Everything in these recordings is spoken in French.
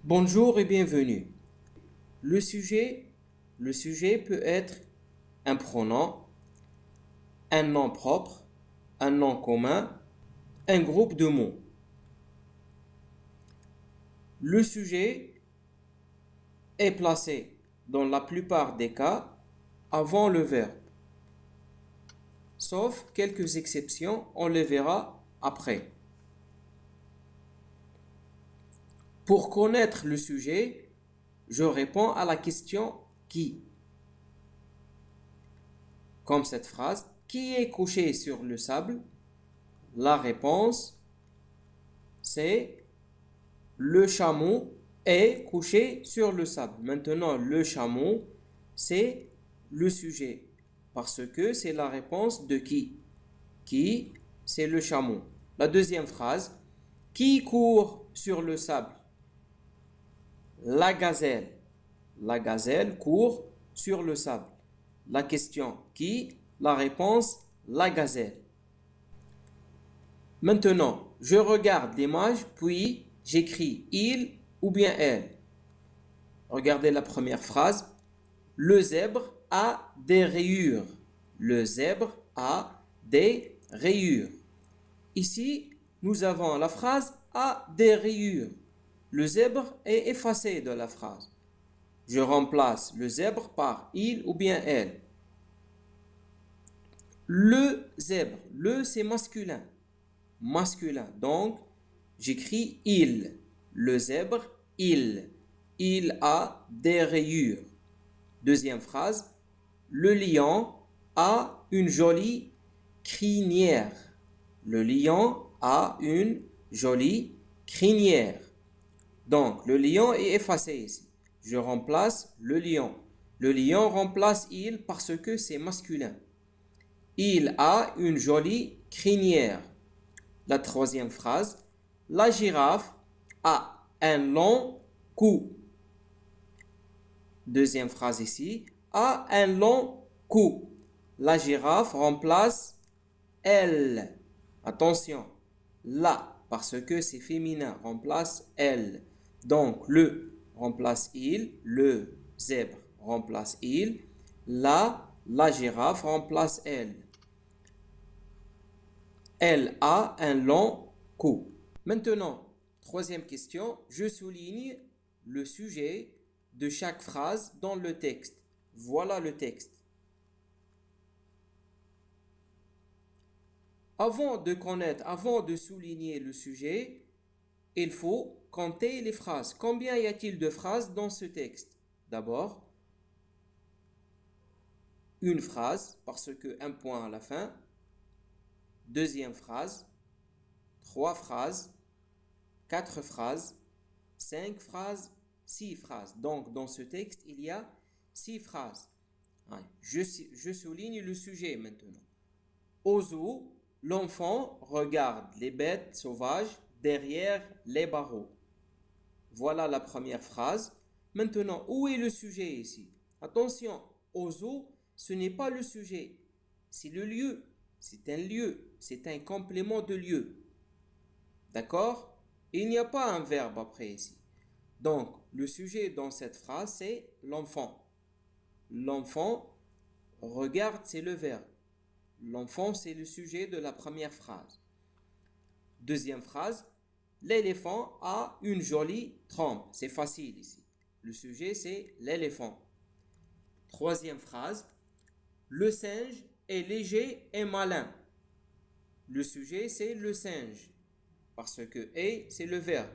Bonjour et bienvenue. Le sujet, le sujet peut être un pronom, un nom propre, un nom commun, un groupe de mots. Le sujet est placé dans la plupart des cas avant le verbe, sauf quelques exceptions, on les verra après. Pour connaître le sujet, je réponds à la question qui. Comme cette phrase, qui est couché sur le sable? La réponse, c'est le chameau est couché sur le sable. Maintenant, le chameau, c'est le sujet. Parce que c'est la réponse de qui? Qui, c'est le chameau. La deuxième phrase, qui court sur le sable? La gazelle. La gazelle court sur le sable. La question qui? La réponse, la gazelle. Maintenant, je regarde l'image, puis j'écris il ou bien elle. Regardez la première phrase. Le zèbre a des rayures. Le zèbre a des rayures. Ici, nous avons la phrase a des rayures. Le zèbre est effacé de la phrase. Je remplace le zèbre par il ou bien elle. Le zèbre, le c'est masculin. Masculin. Donc, j'écris il. Le zèbre, il. Il a des rayures. Deuxième phrase. Le lion a une jolie crinière. Le lion a une jolie crinière. Donc, le lion est effacé ici. Je remplace le lion. Le lion remplace il parce que c'est masculin. Il a une jolie crinière. La troisième phrase, la girafe a un long cou. Deuxième phrase ici, a un long cou. La girafe remplace elle. Attention, la, parce que c'est féminin, remplace elle. Donc, le remplace il, le zèbre remplace il, la girafe remplace elle. Elle a un long cou. Maintenant, troisième question, je souligne le sujet de chaque phrase dans le texte. Voilà le texte. Avant de souligner le sujet, il faut compter les phrases. Combien y a-t-il de phrases dans ce texte? D'abord, une phrase, parce qu'un point à la fin. Deuxième phrase, trois phrases, quatre phrases, cinq phrases, six phrases. Donc, dans ce texte, il y a six phrases. Je souligne le sujet maintenant. Au zoo, l'enfant regarde les bêtes sauvages derrière les barreaux. Voilà la première phrase. Maintenant, où est le sujet ici? Attention, au zoo, ce n'est pas le sujet, c'est le lieu. C'est un lieu, c'est un complément de lieu. D'accord? Il n'y a pas un verbe après ici. Donc, le sujet dans cette phrase, c'est l'enfant. L'enfant regarde, c'est le verbe. L'enfant, c'est le sujet de la première phrase. Deuxième phrase, l'éléphant a une jolie trompe. C'est facile ici. Le sujet, c'est l'éléphant. Troisième phrase, le singe est léger et malin. Le sujet, c'est le singe. Parce que est, c'est le verbe.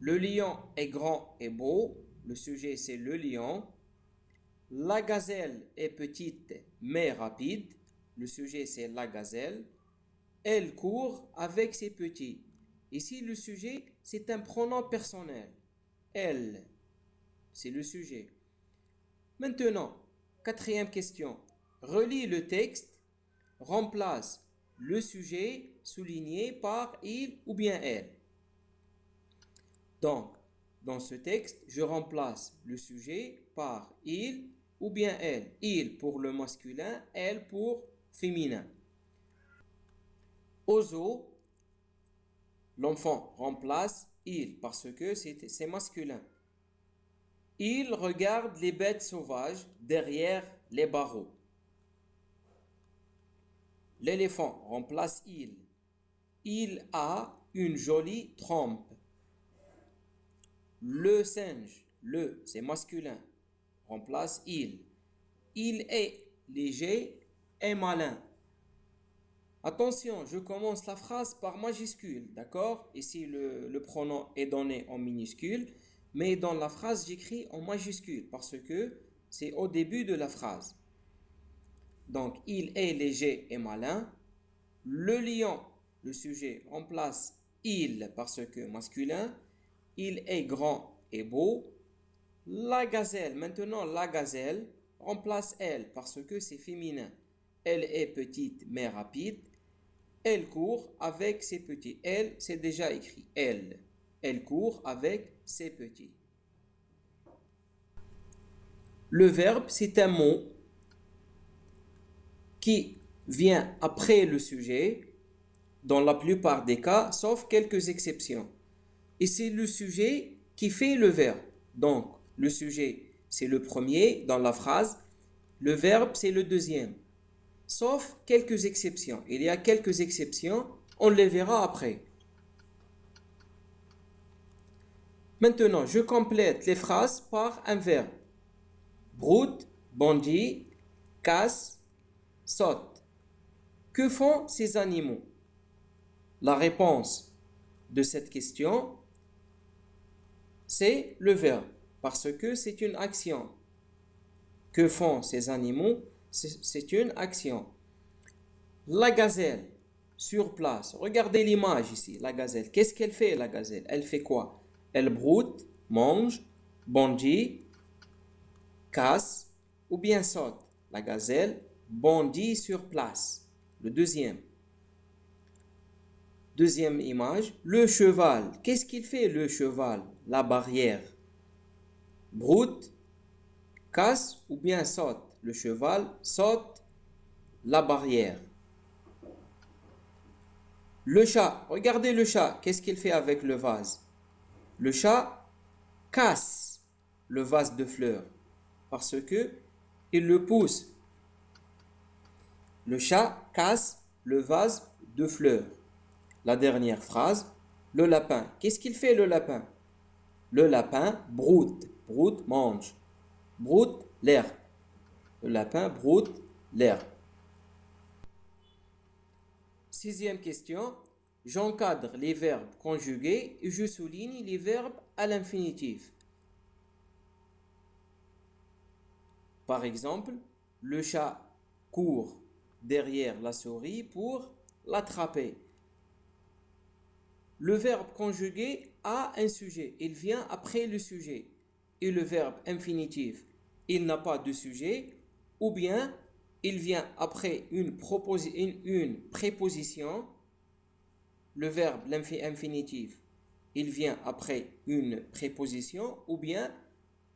Le lion est grand et beau. Le sujet, c'est le lion. La gazelle est petite mais rapide. Le sujet, c'est la gazelle. Elle court avec ses petits. Ici, le sujet, c'est un pronom personnel. Elle, c'est le sujet. Maintenant, quatrième question. Relis le texte. Remplace le sujet souligné par il ou bien elle. Donc, dans ce texte, je remplace le sujet par il ou bien elle. Il pour le masculin, elle pour féminin. Au zoo, l'enfant remplace Il, parce que c'est masculin. Il regarde les bêtes sauvages derrière les barreaux. L'éléphant remplace il. Il a une jolie trompe. Le singe, le, c'est masculin, remplace il. Il est léger et malin. Attention, je commence la phrase par majuscule, d'accord? Ici, le pronom est donné en minuscule, mais dans la phrase, j'écris en majuscule parce que c'est au début de la phrase. Donc, il est léger et malin. Le lion, le sujet, remplace il parce que masculin. Il est grand et beau. La gazelle, maintenant la gazelle, remplace elle parce que c'est féminin. Elle est petite mais rapide. Elle court avec ses petits. Elle, c'est déjà écrit. Elle. Elle court avec ses petits. Le verbe, c'est un mot qui vient après le sujet, dans la plupart des cas, sauf quelques exceptions. Et c'est le sujet qui fait le verbe. Donc, le sujet, c'est le premier dans la phrase. Le verbe, c'est le deuxième. Sauf quelques exceptions. Il y a quelques exceptions, on les verra après. Maintenant, je complète les phrases par un verbe. Broute, bondit, casse, saute. Que font ces animaux? La réponse de cette question, c'est le verbe, parce que c'est une action. Que font ces animaux? C'est une action. La gazelle, sur place. Regardez l'image ici, la gazelle. Qu'est-ce qu'elle fait, la gazelle? Elle fait quoi? Elle broute, mange, bondit, casse ou bien saute. La gazelle bondit sur place. Le deuxième. Deuxième image, le cheval. Qu'est-ce qu'il fait, le cheval? La barrière. Broute, casse ou bien saute. Le cheval saute la barrière. Le chat, regardez le chat, qu'est-ce qu'il fait avec le vase? Le chat casse le vase de fleurs parce que il le pousse. Le chat casse le vase de fleurs. La dernière phrase, le lapin. Qu'est-ce qu'il fait, le lapin? Le lapin broute. Broute, mange. Broute l'herbe. Le lapin broute l'herbe. Sixième question. J'encadre les verbes conjugués et je souligne les verbes à l'infinitif. Par exemple, le chat court derrière la souris pour l'attraper. Le verbe conjugué a un sujet, il vient après le sujet. Et le verbe infinitif, il n'a pas de sujet, ou bien il vient après une préposition. Le verbe infinitif, il vient après une préposition, ou bien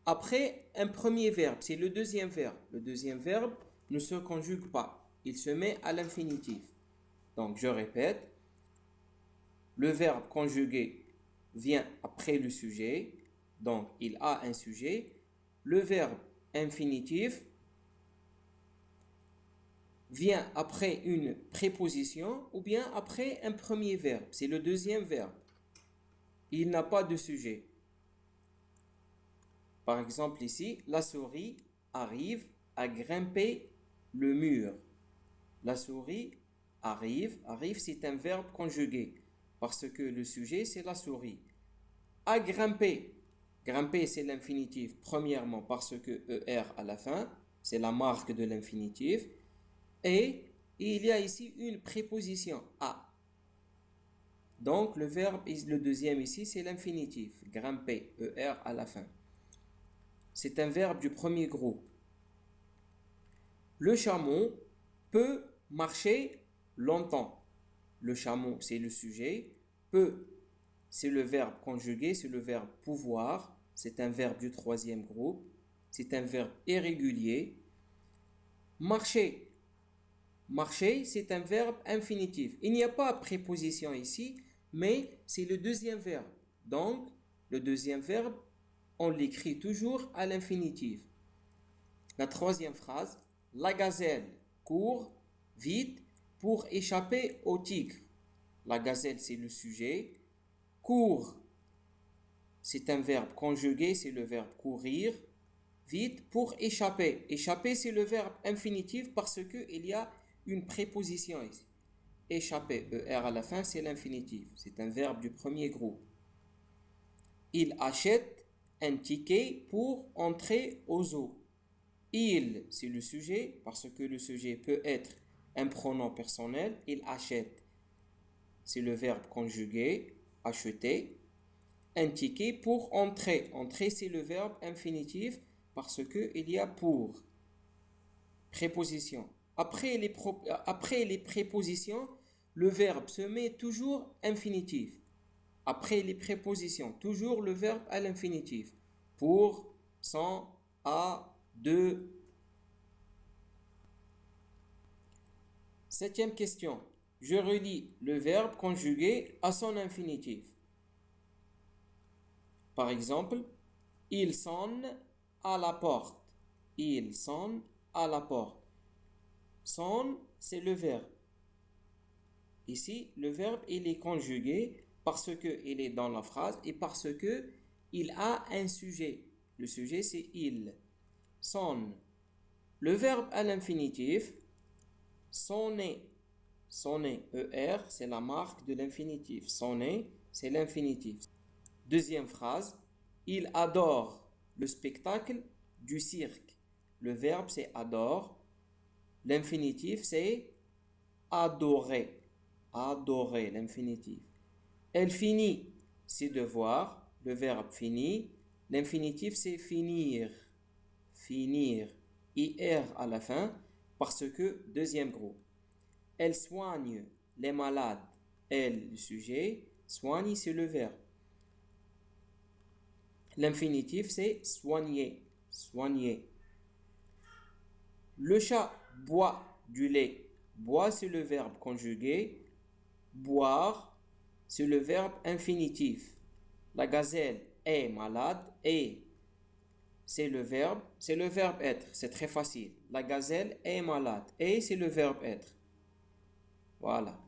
après un premier verbe, c'est le deuxième verbe. Le deuxième verbe ne se conjugue pas, il se met à l'infinitif. Donc je répète, le verbe conjugué vient après le sujet, donc il a un sujet. Le verbe infinitif vient après une préposition ou bien après un premier verbe, c'est le deuxième verbe. Il n'a pas de sujet. Par exemple ici, la souris arrive à grimper le mur. La souris arrive c'est un verbe conjugué parce que le sujet c'est la souris. À grimper. Grimper c'est l'infinitif premièrement parce que ER à la fin, c'est la marque de l'infinitif. Et il y a ici une préposition à. Donc le verbe, le deuxième ici c'est l'infinitif. Grimper, ER à la fin. C'est un verbe du premier groupe. Le chameau peut marcher longtemps. Le chameau, c'est le sujet. Peut, c'est le verbe conjugué, c'est le verbe pouvoir. C'est un verbe du troisième groupe. C'est un verbe irrégulier. Marcher. Marcher, c'est un verbe infinitif. Il n'y a pas de préposition ici, mais c'est le deuxième verbe. Donc, le deuxième verbe, on l'écrit toujours à l'infinitif. La troisième phrase, la gazelle court vite pour échapper au tigre. La gazelle, c'est le sujet. Court, c'est un verbe conjugué, c'est le verbe courir. Vite pour échapper. Échapper, c'est le verbe infinitif parce qu'il y a une préposition ici. Échapper, ER à la fin, c'est l'infinitif. C'est un verbe du premier groupe. Il achète un ticket pour entrer au zoo. Il, c'est le sujet, parce que le sujet peut être un pronom personnel. Il achète, c'est le verbe conjugué, acheter. Un ticket pour entrer. Entrer, c'est le verbe infinitif parce qu'il y a pour. Préposition. Après les prépositions, le verbe se met toujours infinitif. Après les prépositions, toujours le verbe à l'infinitif. Pour, sans, à, de. Septième question. Je relis le verbe conjugué à son infinitif. Par exemple, il sonne à la porte. Il sonne à la porte. Sonne, c'est le verbe. Ici, le verbe, il est conjugué parce qu'il est dans la phrase et parce qu'il a un sujet. Le sujet, c'est il. Sonne. Le verbe à l'infinitif, sonner. Sonner, ER, c'est la marque de l'infinitif. Sonner, c'est l'infinitif. Deuxième phrase, il adore le spectacle du cirque. Le verbe, c'est adore. L'infinitif, c'est adorer. Adorer, l'infinitif. Elle finit ses devoirs. Le verbe finit. L'infinitif, c'est finir. Finir. IR à la fin, parce que deuxième groupe. Elle soigne les malades. Elle, le sujet. Soigne, c'est le verbe. L'infinitif, c'est soigner. Soigner. Le chat boit du lait. Boire, c'est le verbe conjugué. Boire, c'est le verbe infinitif. La gazelle est malade. Et, c'est le verbe être. C'est très facile. La gazelle est malade. Et, c'est le verbe être. Voilà.